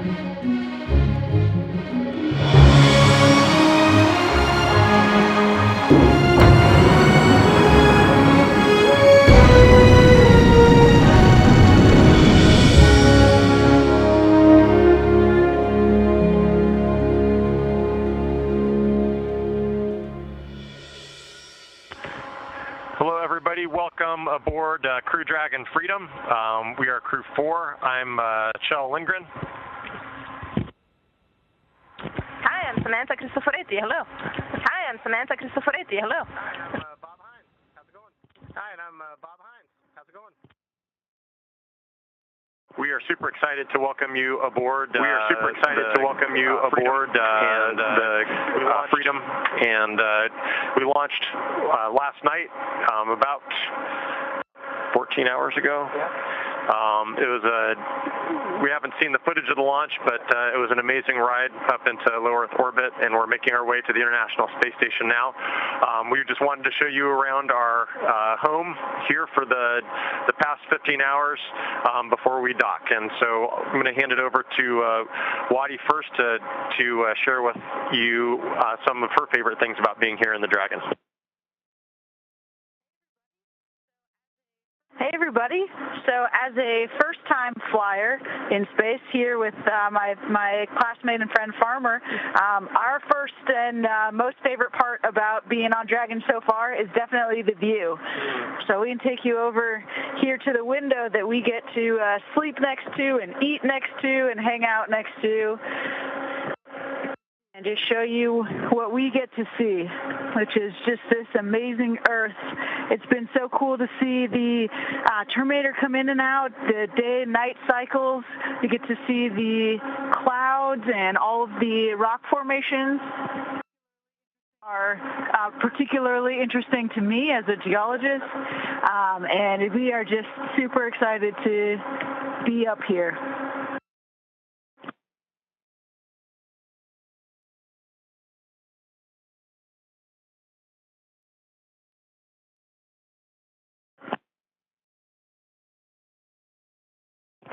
Hello, everybody. Welcome aboard Crew Dragon Freedom. We are Crew 4. I'm Kjell Lindgren. Hi, I'm Samantha Cristoforetti. Hello. Hi, I'm Samantha Cristoforetti. Hello. Hi, I'm Bob Hines. How's it going? Hi, and I'm Bob Hines. How's it going? We are super excited to welcome you aboard. We Freedom, and we launched last night, about 14 hours ago. We haven't seen the footage of the launch, but it was an amazing ride up into low Earth orbit, and we're making our way to the International Space Station now. We just wanted to show you around our home here for the past 15 hours before we dock. And so I'm going to hand it over to Wadi first to share with you some of her favorite things about being here in the Dragon. Hey everybody, so as a first-time flyer in space here with my classmate and friend Farmer, our first and most favorite part about being on Dragon so far is definitely the view. So we can take you over here to the window that we get to sleep next to and eat next to and hang out next to, and just show you what we get to see, which is just this amazing Earth. It's been so cool to see the Terminator come in and out, the day and night cycles. You get to see the clouds and all of the rock formations are particularly interesting to me as a geologist, and we are just super excited to be up here.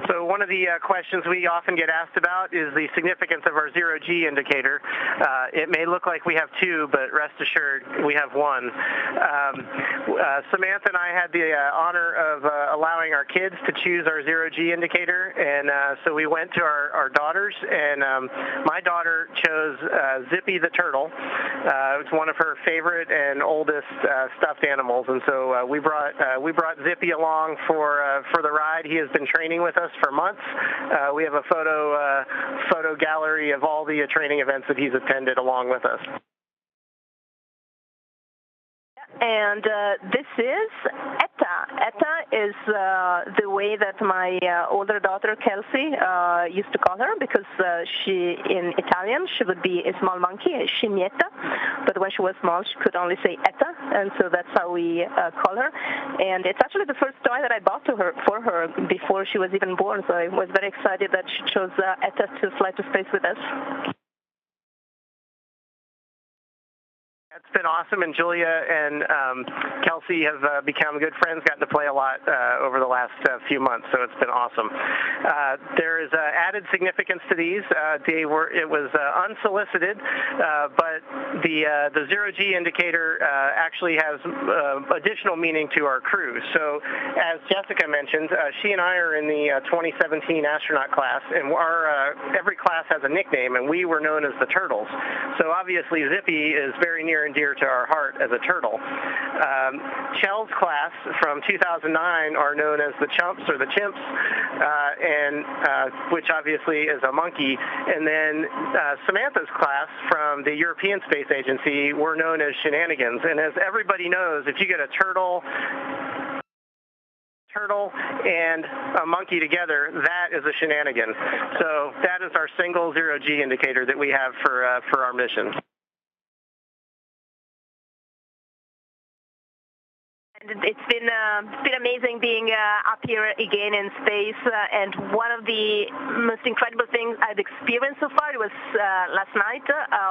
So one of the questions we often get asked about is the significance of our zero-G indicator. It may look like we have two, but rest assured we have one. Samantha and I had the honor of allowing our kids to choose our zero-G indicator, and so we went to our daughters, and my daughter chose Zippy the turtle. It's one of her favorite and oldest stuffed animals, and so we brought Zippy along for the ride. He has been training with us for months. We have a photo gallery of all the training events that he's attended along with us. And this is Etta. Etta is the way that my older daughter, Kelsey, used to call her, because she, in Italian, she would be a small monkey, a scimmietta, but when she was small, she could only say Etta, and so that's how we call her. And it's actually the first toy that I bought for her before she was even born, so I was very excited that she chose Etta to fly to space with us. It's been awesome, and Julia and Kelsey have become good friends, gotten to play a lot over the last few months, so it's been awesome. There is added significance to these. It was unsolicited, but the zero-G indicator actually has additional meaning to our crew. So as Jessica mentioned, she and I are in the 2017 astronaut class, and every class has a nickname, and we were known as the Turtles. So obviously Zippy is very near and dear to our heart as a turtle. Kjell's class from 2009 are known as the Chumps or the Chimps, which obviously is a monkey. And then Samantha's class from the European Space Agency were known as Shenanigans. And as everybody knows, if you get a turtle and a monkey together, that is a shenanigan. So that is our single zero-G indicator that we have for our mission. It's been amazing being up here again in space, and one of the most incredible things I've experienced so far was last night.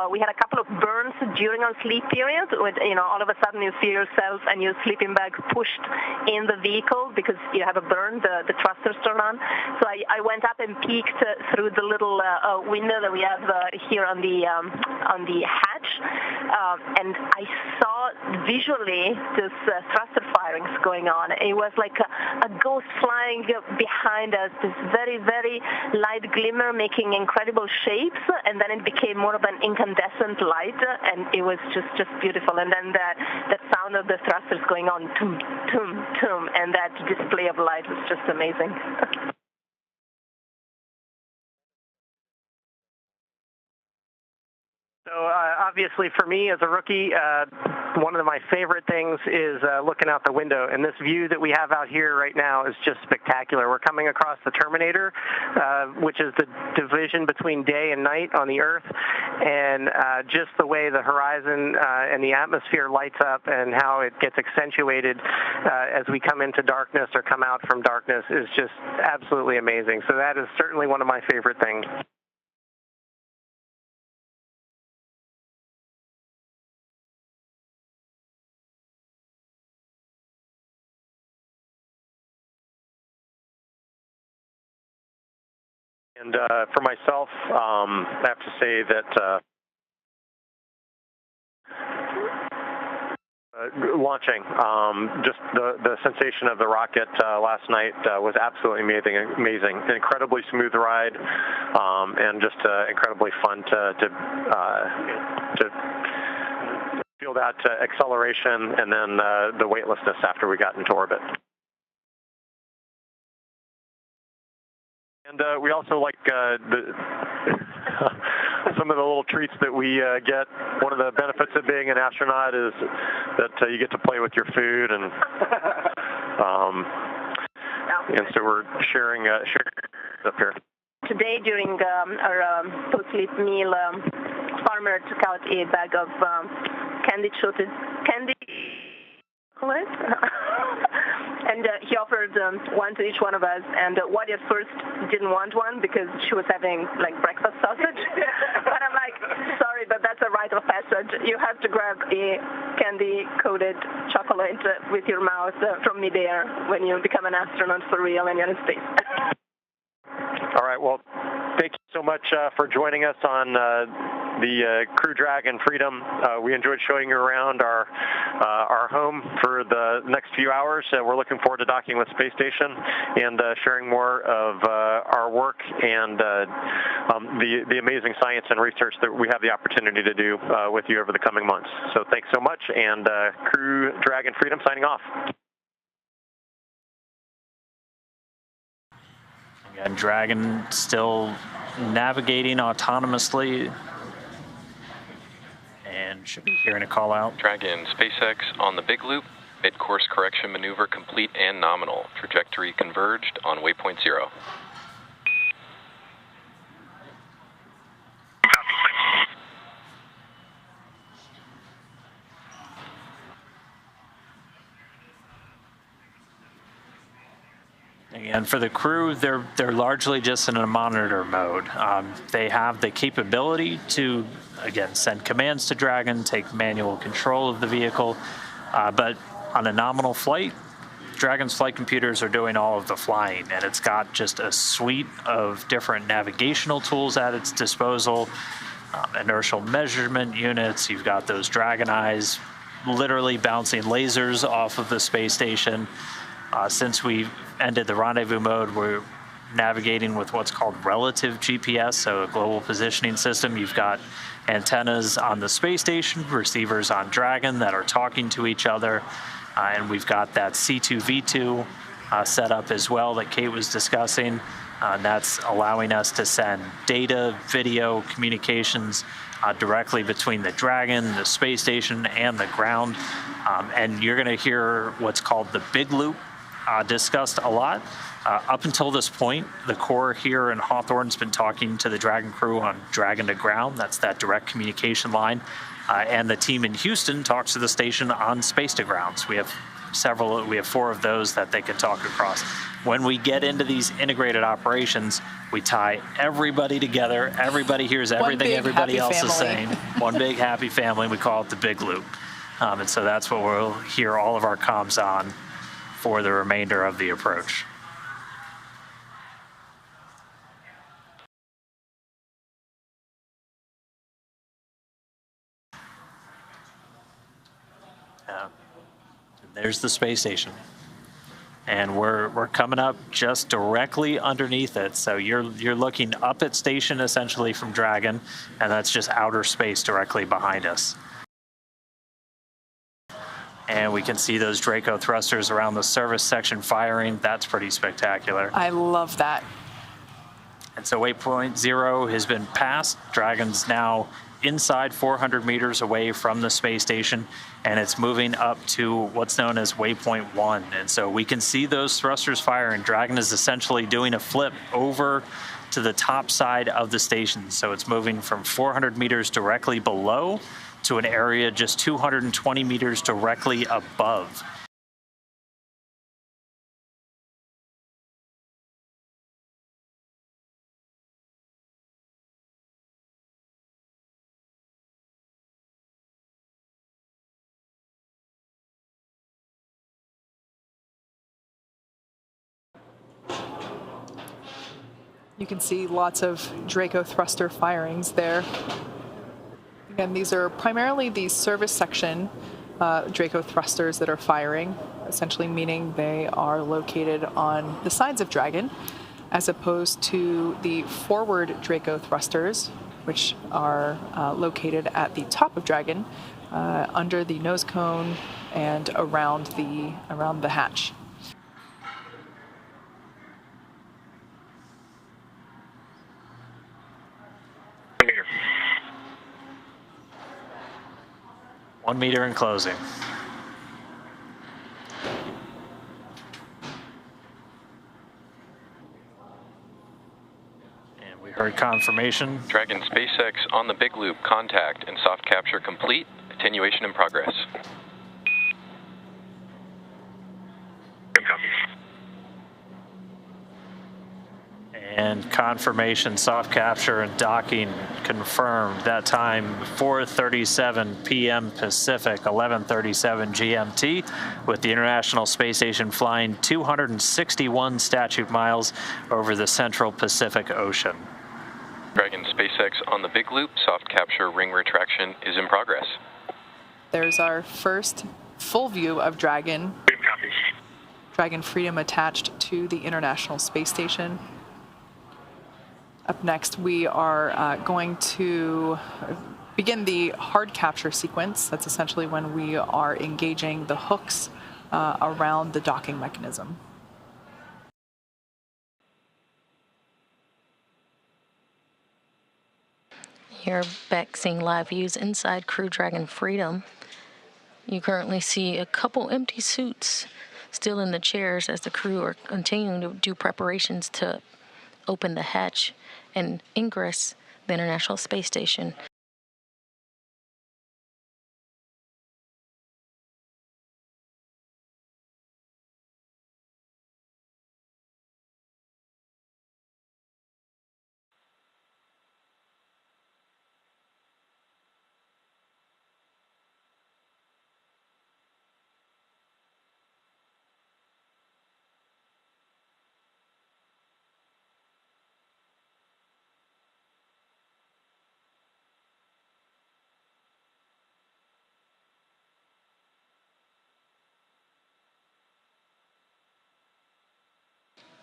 We had a couple of burns during our sleep period. With all of a sudden you feel yourself and your sleeping bag pushed in the vehicle because you have a burn. The thrusters turn on. So I went up and peeked through the little window that we have here on the hatch, and I saw visually this thruster firings going on. It was like a ghost flying behind us, this very, very light glimmer making incredible shapes, and then it became more of an incandescent light, and it was just beautiful. And then that sound of the thrusters going on, toom, toom, toom, and that display of light was just amazing. So obviously for me as a rookie, one of my favorite things is looking out the window, and this view that we have out here right now is just spectacular. We're coming across the Terminator, which is the division between day and night on the Earth, and just the way the horizon and the atmosphere lights up and how it gets accentuated as we come into darkness or come out from darkness is just absolutely amazing. So that is certainly one of my favorite things. And for myself, I have to say that launching, just the sensation of the rocket last night was absolutely amazing. An incredibly smooth ride, and just incredibly fun to feel that acceleration and then the weightlessness after we got into orbit. And we also like some of the little treats that we get. One of the benefits of being an astronaut is that you get to play with your food, and so we're sharing up here. Today during our post-sleep meal, Farmer took out a bag of candy chocolate. And he offered one to each one of us, and Wadi at first didn't want one because she was having like breakfast sausage. But I'm like, sorry, but that's a rite of passage. You have to grab a candy-coated chocolate with your mouth from midair when you become an astronaut for real and you're in space. All right, well, thank you so much for joining us on the Crew Dragon Freedom. We enjoyed showing you around our home for the next few hours. We're looking forward to docking with Space Station and sharing more of our work and the amazing science and research that we have the opportunity to do with you over the coming months. So thanks so much, and Crew Dragon Freedom signing off. And Dragon still navigating autonomously and should be hearing a call out. Dragon, SpaceX on the big loop. Mid-course correction maneuver complete and nominal. Trajectory converged on waypoint 0. And for the crew, they're largely just in a monitor mode. They have the capability to, again, send commands to Dragon, take manual control of the vehicle, but on a nominal flight, Dragon's flight computers are doing all of the flying, and it's got just a suite of different navigational tools at its disposal, inertial measurement units. You've got those Dragon eyes literally bouncing lasers off of the space station. Since we ended the rendezvous mode, we're navigating with what's called relative GPS, so a global positioning system. You've got antennas on the space station, receivers on Dragon that are talking to each other, and we've got that C2V2 set up as well that Kate was discussing. That's allowing us to send data, video, communications directly between the Dragon, the space station, and the ground. And you're going to hear what's called the big loop discussed a lot. Up until this point, the Corps here in Hawthorne's been talking to the Dragon crew on Dragon to ground. That's that direct communication line. And the team in Houston talks to the station on space to ground. So we have we have 4 of those that they can talk across. When we get into these integrated operations, we tie everybody together. Everybody hears everything everybody else is saying. One big happy family. We call it the big loop. And so that's what we'll hear all of our comms on for the remainder of the approach. There's the space station. And we're coming up just directly underneath it. So you're looking up at station essentially from Dragon, and that's just outer space directly behind us. And we can see those Draco thrusters around the service section firing. That's pretty spectacular. I love that. And so waypoint 0 has been passed. Dragon's now inside 400 meters away from the space station, and it's moving up to what's known as waypoint 1. And so we can see those thrusters firing. Dragon is essentially doing a flip over to the top side of the station. So it's moving from 400 meters directly below to an area just 220 meters directly above. You can see lots of Draco thruster firings there. Again, these are primarily the service section Draco thrusters that are firing, essentially meaning they are located on the sides of Dragon, as opposed to the forward Draco thrusters, which are located at the top of Dragon, under the nose cone and around the hatch. Meter. 1 meter in closing. And we heard confirmation. Dragon SpaceX on the big loop, contact and soft capture complete, attenuation in progress. Good copy. And confirmation, soft capture and docking confirmed. That time, 4:37 p.m. Pacific, 11:37 GMT, with the International Space Station flying 261 statute miles over the central Pacific Ocean. Dragon SpaceX on the big loop, soft capture ring retraction is in progress. There's our first full view of Dragon. Good copy. Dragon Freedom attached to the International Space Station. Up next, we are going to begin the hard capture sequence. That's essentially when we are engaging the hooks around the docking mechanism. You're back seeing live views inside Crew Dragon Freedom. You currently see a couple empty suits still in the chairs as the crew are continuing to do preparations to open the hatch and ingress the International Space Station.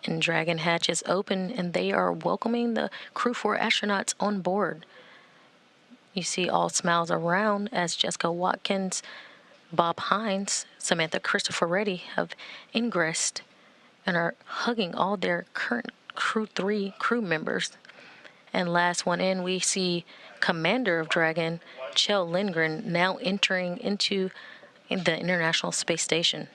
And Dragon Hatch is open, and they are welcoming the Crew 4 astronauts on board. You see all smiles around as Jessica Watkins, Bob Hines, Samantha Cristoforetti have ingressed and are hugging all their current Crew 3 crew members. And last one in, we see Commander of Dragon, Kjell Lindgren, now entering into the International Space Station.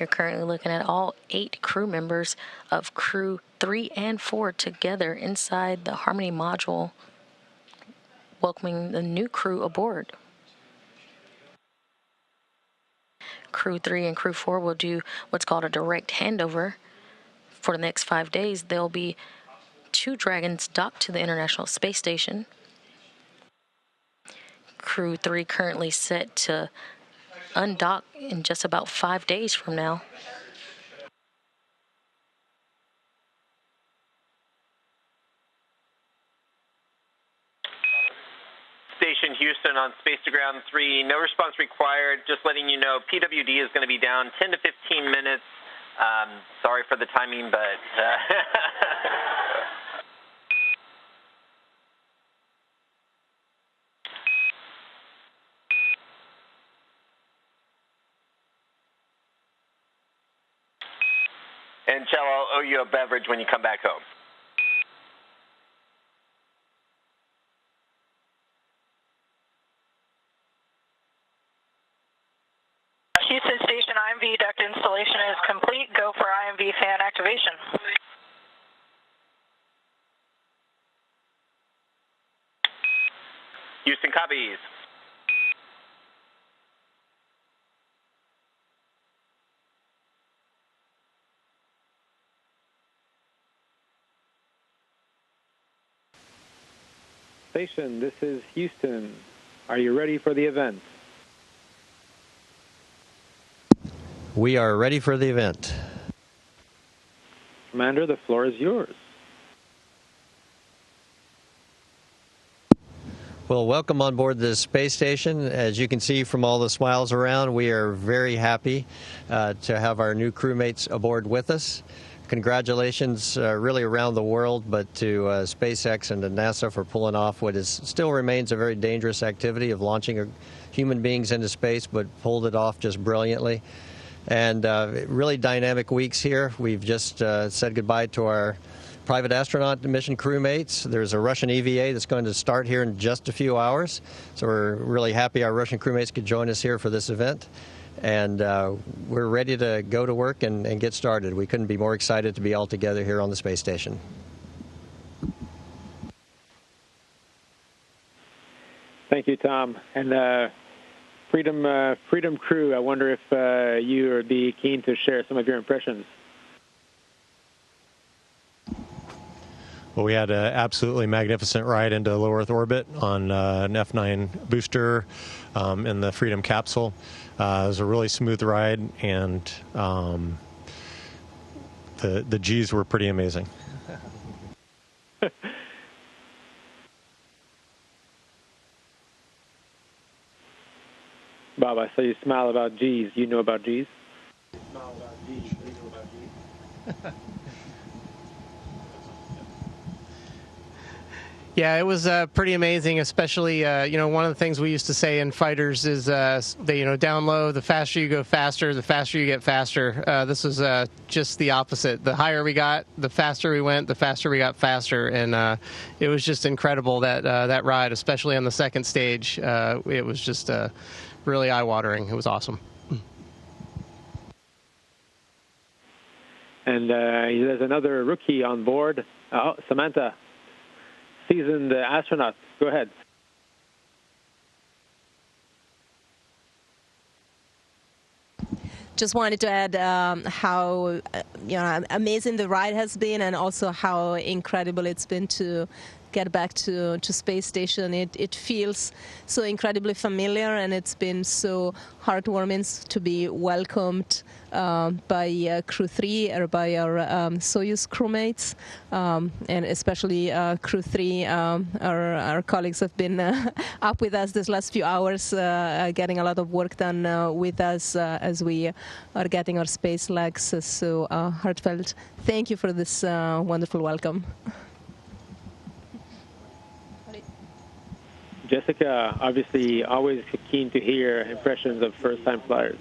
You're currently looking at all 8 crew members of Crew 3 and 4 together inside the Harmony module, welcoming the new crew aboard. Crew 3 and Crew 4 will do what's called a direct handover. For the next 5 days, there'll be 2 Dragons docked to the International Space Station. Crew 3 currently set to undock in just about 5 days from now. Station Houston on Space to Ground 3, no response required. Just letting you know, PWD is going to be down 10 to 15 minutes. Sorry for the timing, but... And Chell, I'll owe you a beverage when you come back home. Houston Station IMV duct installation is complete. Go for IMV fan activation. Houston copies. Station, this is Houston. Are you ready for the event? We are ready for the event. Commander, the floor is yours. Well, welcome on board the space station. As you can see from all the smiles around, we are very happy to have our new crewmates aboard with us. Congratulations really around the world, but to SpaceX and to NASA for pulling off what is still remains a very dangerous activity of launching human beings into space, but pulled it off just brilliantly. And really dynamic weeks here. We've just said goodbye to our private astronaut mission crewmates. There's a Russian EVA that's going to start here in just a few hours. So we're really happy our Russian crewmates could join us here for this event. And we're ready to go to work and get started. We couldn't be more excited to be all together here on the space station. Thank you, Tom. And Freedom crew, I wonder if you would be keen to share some of your impressions. Well, we had an absolutely magnificent ride into low Earth orbit on an F9 booster in the Freedom capsule. It was a really smooth ride, and the G's were pretty amazing. Bob, I saw you smile about G's. You know about G's? Yeah, it was pretty amazing, especially, one of the things we used to say in fighters is, down low, the faster you go faster, the faster you get faster. This was just the opposite. The higher we got, the faster we went, the faster we got faster. And it was just incredible, that ride, especially on the second stage. It was just really eye-watering. It was awesome. And there's another rookie on board. Oh, Samantha. Seasoned astronaut. Go ahead. Just wanted to add how amazing the ride has been, and also how incredible it's been to get back to space station. It feels so incredibly familiar, and it's been so heartwarming to be welcomed by Crew 3 or by our Soyuz crewmates, and especially Crew 3. Our colleagues have been up with us this last few hours, getting a lot of work done with us as we are getting our space legs. So heartfelt thank you for this wonderful welcome. Jessica, obviously always keen to hear impressions of first-time flyers.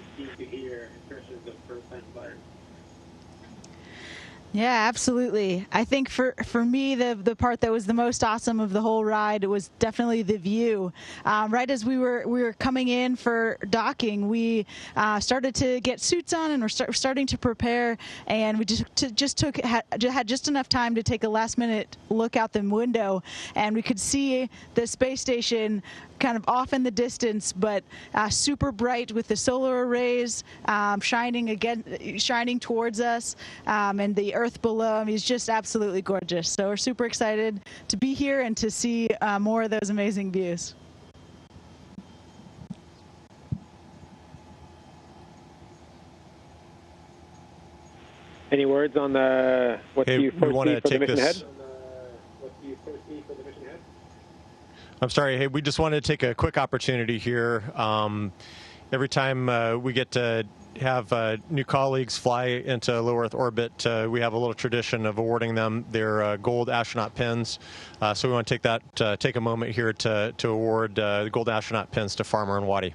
Yeah, absolutely. I think for me, the part that was the most awesome of the whole ride was definitely the view. Right as we were coming in for docking, we started to get suits on and we're starting to prepare, and we had just enough time to take a last-minute look out the window, and we could see the space station kind of off in the distance, but super bright with the solar arrays shining towards us, and the Earth below. I mean, it's just absolutely gorgeous. So we're super excited to be here and to see more of those amazing views. Any words on what you foresee for the mission ahead? I'm sorry. Hey, we just wanted to take a quick opportunity here. Every time we get to have new colleagues fly into low Earth orbit, we have a little tradition of awarding them their gold astronaut pins. So we want to take a moment here to award the gold astronaut pins to Farmer and Waddy.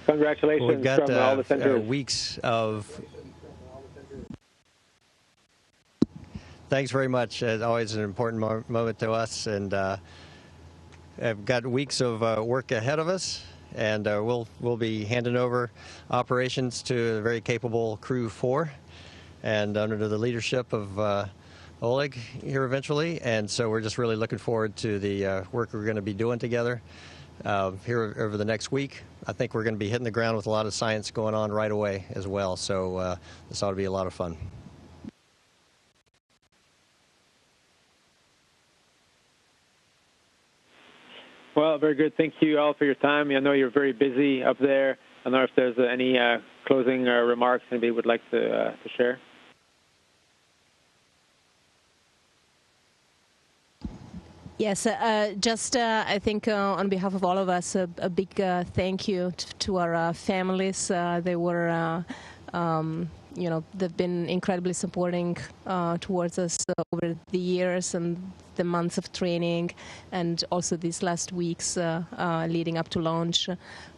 Congratulations We've got from all the centers. weeks of... Thanks very much. It's always an important moment to us, and I've got weeks of work ahead of us, and we'll be handing over operations to a very capable Crew 4, and under the leadership of Oleg here eventually. And so we're just really looking forward to the work we're going to be doing together here over the next week. I think we're going to be hitting the ground with a lot of science going on right away as well. So this ought to be a lot of fun. Well, very good. Thank you all for your time. I know you're very busy up there. I don't know if there's any closing remarks anybody would like to share. Yes, I think on behalf of all of us, a big thank you to our families. They were, they've been incredibly supporting towards us over the years and the months of training, and also these last weeks leading up to launch.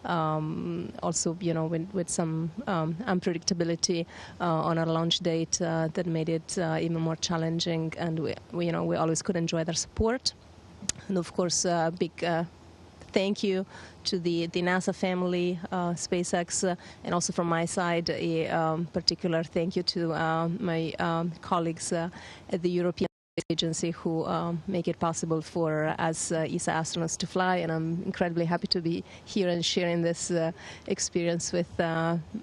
Also, with some unpredictability on our launch date that made it even more challenging, and we always could enjoy their support. And of course, a big thank you to the NASA family, SpaceX, and also from my side, a particular thank you to my colleagues at the European Space Agency who make it possible for us ESA astronauts to fly. And I'm incredibly happy to be here and sharing this experience with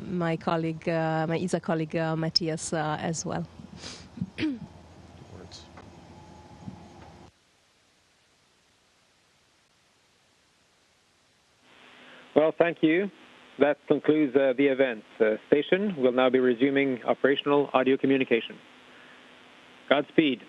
my colleague, my ESA colleague, Matthias, as well. Well, thank you. That concludes the event. Station will now be resuming operational audio communication. Godspeed.